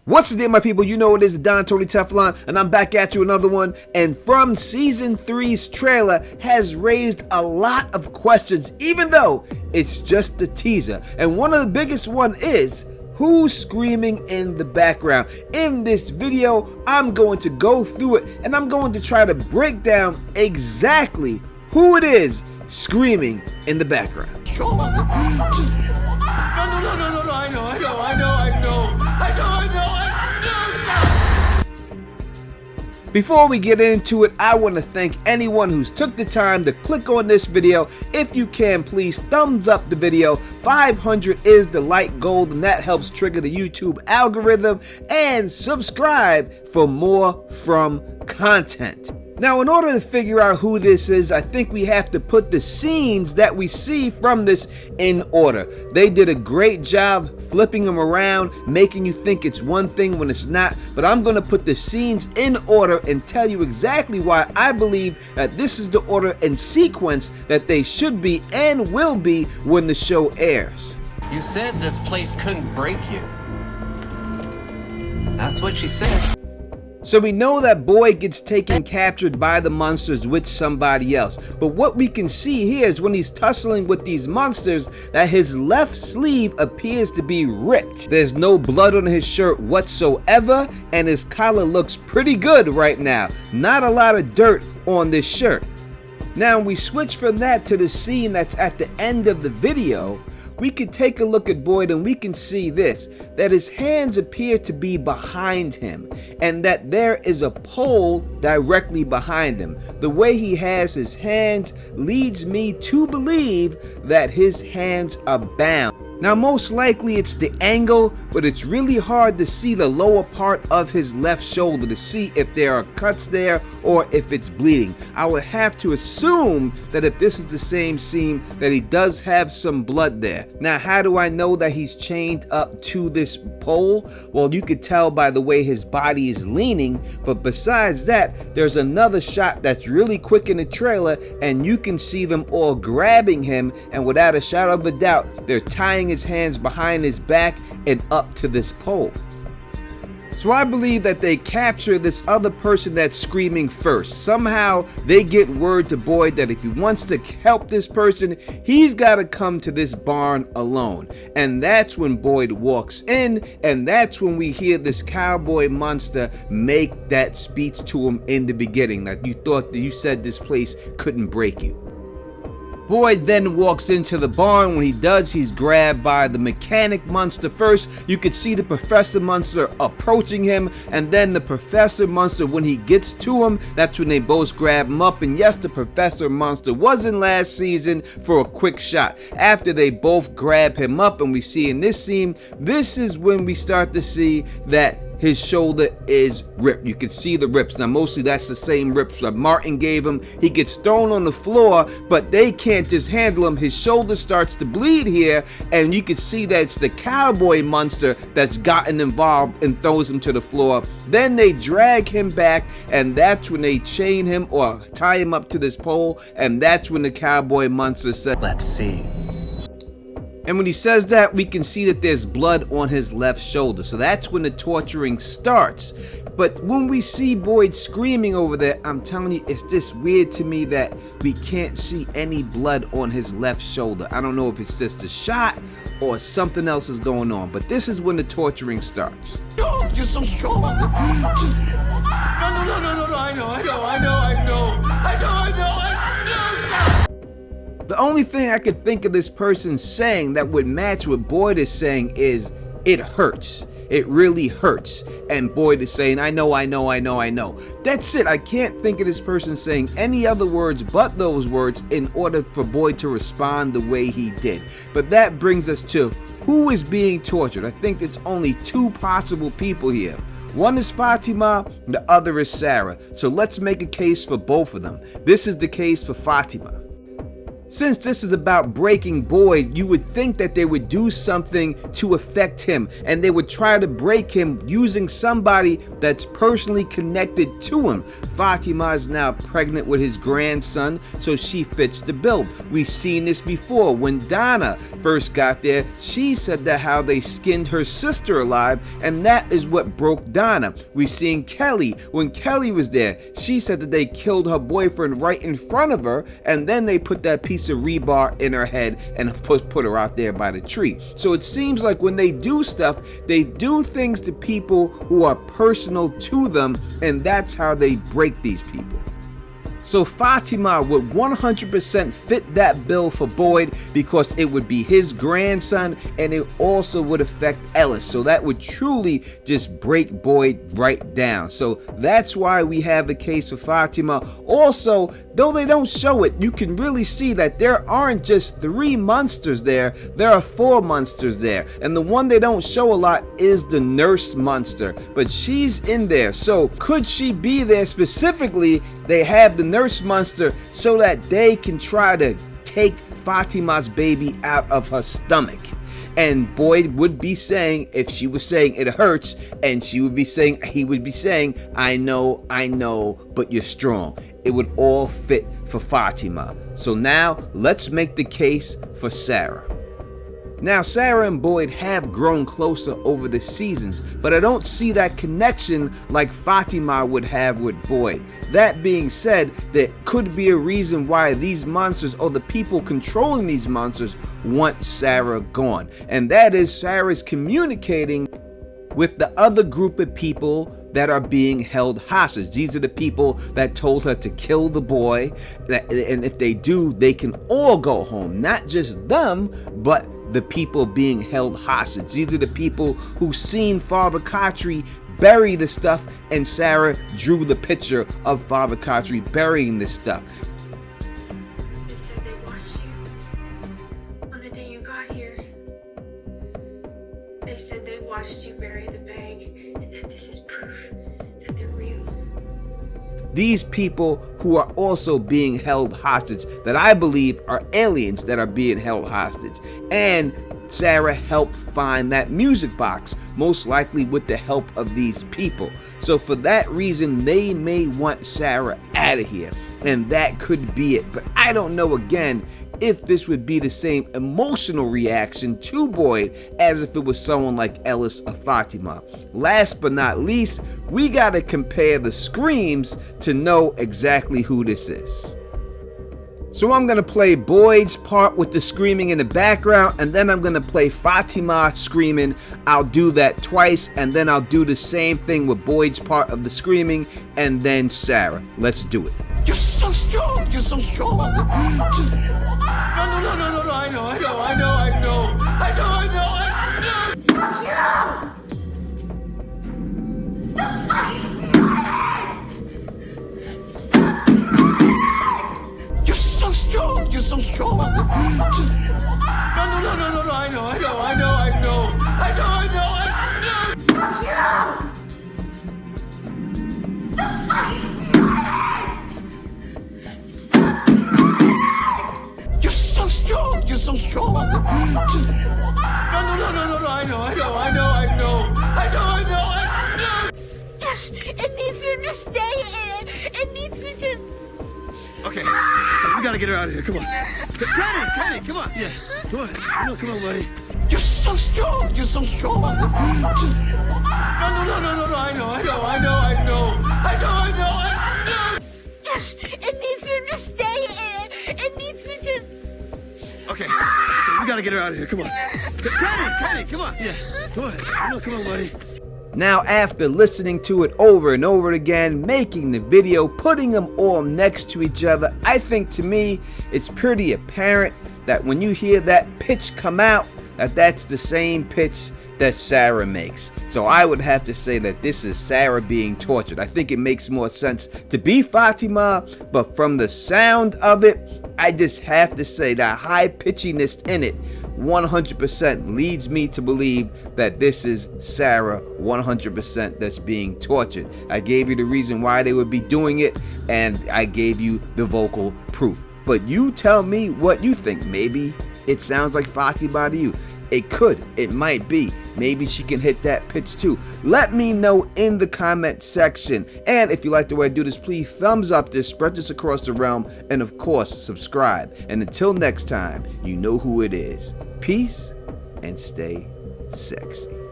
What's the deal, my people? You know it is Don Tony Teflon, and I'm back at you another one. And from season 3's trailer has raised a lot of questions, even though it's just a teaser. And one of the biggest one is, who's screaming in the background? In this video, I'm going to go through it, and I'm going to try to break down exactly who it is screaming in the background. No, I know. Before we get into it, I want to thank anyone who's took the time to click on this video. If you can, please thumbs up the video. 500 is the like goal, and that helps trigger the YouTube algorithm. And subscribe for more from content. Now, in order to figure out who this is, I think we have to put the scenes that we see from this in order. They did a great job flipping them around, making you think it's one thing when it's not, but I'm going to put the scenes in order and tell you exactly why I believe that this is the order and sequence that they should be and will be when the show airs. You said this place couldn't break you. That's what she said. So we know that Boyd gets captured by the monsters with somebody else. But what we can see here is when he's tussling with these monsters that his left sleeve appears to be ripped. There's no blood on his shirt whatsoever, and his collar looks pretty good right now. Not a lot of dirt on this shirt. Now we switch from that to the scene that's at the end of the video. We can take a look at Boyd and we can see this, that his hands appear to be behind him and that there is a pole directly behind him. The way he has his hands leads me to believe that his hands are bound. Now, most likely it's the angle, but it's really hard to see the lower part of his left shoulder to see if there are cuts there or if it's bleeding. I would have to assume that if this is the same scene, that he does have some blood there. Now, how do I know that he's chained up to this pole? Well, you could tell by the way his body is leaning, but besides that, there's another shot that's really quick in the trailer, and you can see them all grabbing him, and without a shadow of a doubt, they're tying his hands behind his back and up to this pole. So I believe that they capture this other person that's screaming first. Somehow they get word to Boyd that if he wants to help this person, he's got to come to this barn alone. And that's when Boyd walks in, and that's when we hear this cowboy monster make that speech to him in the beginning, that you said this place couldn't break you. Boyd then walks into the barn. When he does, he's grabbed by the mechanic monster first. You could see the professor monster approaching him, and then the professor monster, when he gets to him, that's when they both grab him up. And yes, the professor monster was in last season for a quick shot. After they both grab him up, and we see in this scene, this is when we start to see that his shoulder is ripped. You can see the rips. Now, mostly that's the same rips that Martin gave him. He gets thrown on the floor, but they can't just handle him. His shoulder starts to bleed here, and you can see that it's the cowboy monster that's gotten involved and throws him to the floor. Then they drag him back, and that's when they chain him or tie him up to this pole, and that's when the cowboy monster says, "Let's see." And when he says that, we can see that there's blood on his left shoulder. So that's when the torturing starts. But when we see Boyd screaming over there, I'm telling you, it's just weird to me that we can't see any blood on his left shoulder. I don't know if it's just a shot or something else is going on. But this is when the torturing starts. Oh, you're so strong. Just no. I know. The only thing I could think of this person saying that would match what Boyd is saying is, it hurts. It really hurts. And Boyd is saying, I know. That's it. I can't think of this person saying any other words but those words in order for Boyd to respond the way he did. But that brings us to who is being tortured. I think there's only two possible people here. One is Fatima, the other is Sarah. So let's make a case for both of them. This is the case for Fatima. Since this is about breaking Boyd, you would think that they would do something to affect him, and they would try to break him using somebody that's personally connected to him. Fatima is now pregnant with his grandson, so she fits the bill. We've seen this before. When Donna first got there, she said that how they skinned her sister alive, and that is what broke Donna. We've seen Kelly. When Kelly was there, she said that they killed her boyfriend right in front of her, and then they put that piece of rebar in her head and put her out there by the tree. So it seems like when they do stuff, they do things to people who are personal to them, and that's how they break these people. So Fatima would 100% fit that bill for Boyd because it would be his grandson, and it also would affect Ellis. So that would truly just break Boyd right down. So that's why we have a case for Fatima. Also, though they don't show it, you can really see that there aren't just 3 monsters there. There are 4 monsters there. And the one they don't show a lot is the nurse monster. But she's in there. So could she be there specifically? They have the nurse monster so that they can try to take Fatima's baby out of her stomach. And Boyd would be saying, if she was saying it hurts, and he would be saying, I know, but you're strong. It would all fit for Fatima. So now let's make the case for Sarah. Now, Sarah and Boyd have grown closer over the seasons, but I don't see that connection like Fatima would have with Boyd. That being said, there could be a reason why these monsters, or the people controlling these monsters, want Sarah gone. And that is Sarah's communicating with the other group of people that are being held hostage. These are the people that told her to kill the boy, and if they do, they can all go home. Not just them, but the people being held hostage. These are the people who seen Father Khatri bury the stuff, and Sarah drew the picture of Father Khatri burying this stuff. They said they watched you on the day you got here. They said they watched you bury the bag, and that this is proof that they're real. These people who are also being held hostage, that I believe are aliens that are being held hostage. And Sarah helped find that music box, most likely with the help of these people. So for that reason, they may want Sarah out of here, and that could be it. But I don't know, again, if this would be the same emotional reaction to Boyd as if it was someone like Ellis or Fatima. Last but not least, we gotta compare the screams to know exactly who this is. So I'm gonna play Boyd's part with the screaming in the background, and then I'm gonna play Fatima screaming. I'll do that twice, and then I'll do the same thing with Boyd's part of the screaming, and then Sarah. Let's do it. You're so strong. You're so strong. Just no. I know. You're so strong. You're so strong. Just no. I know. You're so strong. You're so strong. Just no. I know. It needs you to stay in. It needs you to... Okay, we gotta get her out of here. Come on. Kenny, come on. Yeah, come on. Come on, buddy. You're so strong. You're so strong. Just no. I know. It needs you to stay in. It needs you to... Okay, we gotta get her out of here. Come on. Kenny, come on. Yeah, come on, buddy. Now, after listening to it over and over again, making the video, putting them all next to each other, I think to me, it's pretty apparent that when you hear that pitch come out, that's the same pitch that Sarah makes. So I would have to say that this is Sarah being tortured. I think it makes more sense to be Fatima, but from the sound of it, I just have to say that high pitchiness in it 100% leads me to believe that this is Sarah 100% that's being tortured. I gave you the reason why they would be doing it, and I gave you the vocal proof. But you tell me what you think. Maybe it sounds like Fatima to you. It could. It might be. Maybe she can hit that pitch too. Let me know in the comment section. And if you like the way I do this, please thumbs up this, spread this across the realm, and of course, subscribe. And until next time, you know who it is. Peace and stay sexy.